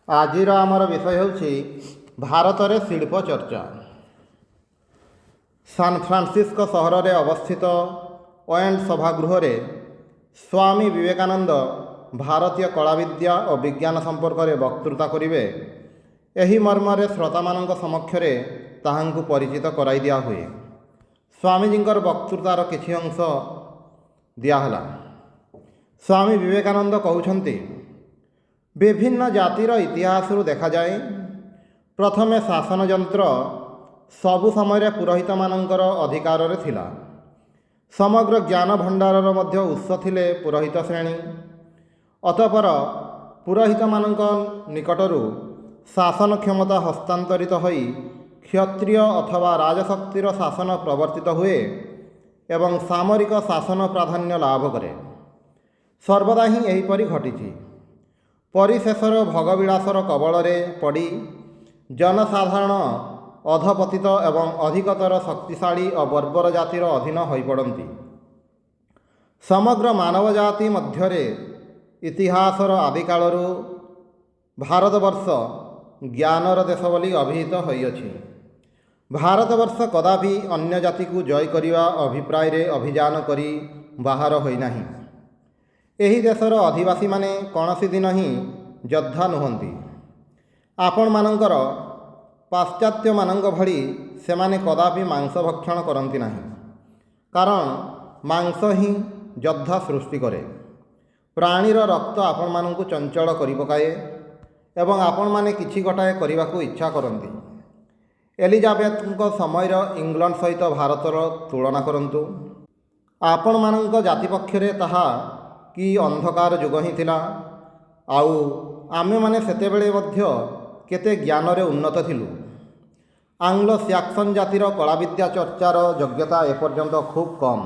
ଆଜିର ଆମର ବିଷୟ ହେଉଛି ଭାରତରେ ଶିଳ୍ପ ଚର୍ଚ୍ଚା। ସାନ୍ ଫ୍ରାନ୍ସିସ୍କୋ ସହରରେ ଅବସ୍ଥିତ ଓଏନ୍ ସଭାଗୃହରେ ସ୍ୱାମୀ ବିବେକାନନ୍ଦ ଭାରତୀୟ କଳାବିଦ୍ୟା ଓ ବିଜ୍ଞାନ ସମ୍ପର୍କରେ ବକ୍ତୃତା କରିବେ। ଏହି ମର୍ମରେ ଶ୍ରୋତାମାନଙ୍କ ସମକ୍ଷରେ ତାହାଙ୍କୁ ପରିଚିତ କରାଇ ଦିଆହୁଏ। ସ୍ୱାମୀଜୀଙ୍କର ବକ୍ତୃତାର କିଛି ଅଂଶ ଦିଆହେଲା। ସ୍ୱାମୀ ବିବେକାନନ୍ଦ କହୁଛନ୍ତି, ବିଭିନ୍ନ ଜାତିର ଇତିହାସରୁ ଦେଖାଯାଏ, ପ୍ରଥମେ ଶାସନ ଯନ୍ତ୍ର ସବୁ ସମୟରେ ପୁରୋହିତମାନଙ୍କର ଅଧିକାରରେ ଥିଲା। ସମଗ୍ର ଜ୍ଞାନ ଭଣ୍ଡାରର ମଧ୍ୟ ଉତ୍ସ ଥିଲେ ପୁରୋହିତ ଶ୍ରେଣୀ। ଅତଃପର ପୁରୋହିତମାନଙ୍କ ନିକଟରୁ ଶାସନ କ୍ଷମତା ହସ୍ତାନ୍ତରିତ ହୋଇ କ୍ଷତ୍ରିୟ ଅଥବା ରାଜଶକ୍ତିର ଶାସନ ପ୍ରବର୍ତ୍ତିତ ହୁଏ ଏବଂ ସାମରିକ ଶାସନ ପ୍ରାଧାନ୍ୟ ଲାଭ କରେ। ସର୍ବଦା ହିଁ ଏହିପରି ଘଟିଛି। ପରିଶେଷର ଭୋଗବିଳାସର କବଳରେ ପଡ଼ି ଜନସାଧାରଣ ଅଧପତିତ ଏବଂ ଅଧିକତର ଶକ୍ତିଶାଳୀ ଓ ବର୍ବର ଜାତିର ଅଧୀନ ହୋଇପଡ଼ନ୍ତି। ସମଗ୍ର ମାନବ ଜାତି ମଧ୍ୟରେ ଇତିହାସର ଆଦିକାଳରୁ ଭାରତବର୍ଷ ଜ୍ଞାନର ଦେଶ ବୋଲି ଅଭିହିତ ହୋଇଅଛି। ଭାରତବର୍ଷ କଦାପି ଅନ୍ୟ ଜାତିକୁ ଜୟ କରିବା ଅଭିପ୍ରାୟରେ ଅଭିଯାନ କରି ବାହାର ହୋଇନାହିଁ। ଏହି ଦେଶର ଅଧିବାସୀମାନେ କୌଣସି ଦିନ ହିଁ ଯୋଦ୍ଧା ନୁହନ୍ତି। ଆପଣମାନଙ୍କର ପାଶ୍ଚାତ୍ୟମାନଙ୍କ ଭଳି ସେମାନେ କଦାପି ମାଂସ ଭକ୍ଷଣ କରନ୍ତି ନାହିଁ, କାରଣ ମାଂସ ହିଁ ଯୋଦ୍ଧା ସୃଷ୍ଟି କରେ। ପ୍ରାଣୀର ରକ୍ତ ଆପଣମାନଙ୍କୁ ଚଞ୍ଚଳ କରିପକାଏ ଏବଂ ଆପଣମାନେ କିଛି ଗୋଟାଏ କରିବାକୁ ଇଚ୍ଛା କରନ୍ତି। ଏଲିଜାବେଥଙ୍କ ସମୟର ଇଂଲଣ୍ଡ ସହିତ ଭାରତର ତୁଳନା କରନ୍ତୁ। ଆପଣମାନଙ୍କ ଜାତି ପକ୍ଷରେ ତାହା କି ଅନ୍ଧକାର ଯୁଗ ହିଁ ଥିଲା। ଆଉ ଆମେମାନେ ସେତେବେଳେ ମଧ୍ୟ କେତେ ଜ୍ଞାନରେ ଉନ୍ନତ ଥିଲୁ। ଆଙ୍ଗ୍ଲୋ ସ୍ୟାକ୍ସନ୍ ଜାତିର କଳାବିଦ୍ୟା ଚର୍ଚ୍ଚାର ଯୋଗ୍ୟତା ଏପର୍ଯ୍ୟନ୍ତ ଖୁବ୍ କମ୍।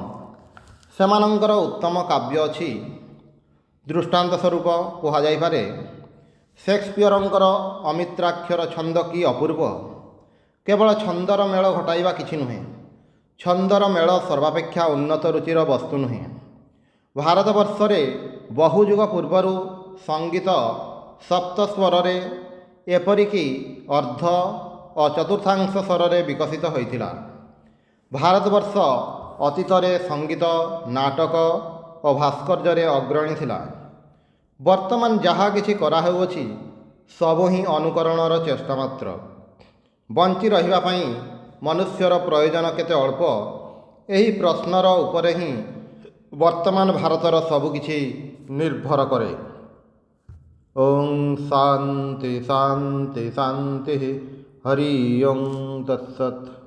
ସେମାନଙ୍କର ଉତ୍ତମ କାବ୍ୟ ଅଛି। ଦୃଷ୍ଟାନ୍ତ ସ୍ୱରୂପ କୁହାଯାଇପାରେ, ସେକ୍ସପିୟରଙ୍କର ଅମିତ୍ରାକ୍ଷର ଛନ୍ଦ କି ଅପୂର୍ବ। କେବଳ ଛନ୍ଦର ମେଳ ଘଟାଇବା କିଛି ନୁହେଁ, ଛନ୍ଦର ମେଳ ସର୍ବାପେକ୍ଷା ଉନ୍ନତ ରୁଚିର ବସ୍ତୁ ନୁହେଁ। ଭାରତବର୍ଷରେ ବହୁ ଯୁଗ ପୂର୍ବରୁ ସଙ୍ଗୀତ ସପ୍ତ ସ୍ୱରରେ ଏପରିକି ଅର୍ଦ୍ଧ ଓ ଚତୁର୍ଥାଂଶ ସ୍ୱରରେ ବିକଶିତ ହୋଇଥିଲା। ଭାରତବର୍ଷ ଅତୀତରେ ସଙ୍ଗୀତ, ନାଟକ ଓ ଭାସ୍କର୍ଯ୍ୟରେ ଅଗ୍ରଣୀ ଥିଲା। ବର୍ତ୍ତମାନ ଯାହା କିଛି କରାହେଉଅଛି ସବୁ ହିଁ ଅନୁକରଣର ଚେଷ୍ଟା ମାତ୍ର। ବଞ୍ଚି ରହିବା ପାଇଁ ମନୁଷ୍ୟର ପ୍ରୟୋଜନ କେତେ ଅଳ୍ପ, ଏହି ପ୍ରଶ୍ନର ଉପରେ ହିଁ ବର୍ତ୍ତମାନ ଭାରତର ସବୁକିଛି ନିର୍ଭର କରେ। ଓಂ ଶାନ୍ତି ଶାନ୍ତି ଶାନ୍ତି। ହରି ଓಂ ତତ୍ସତ୍।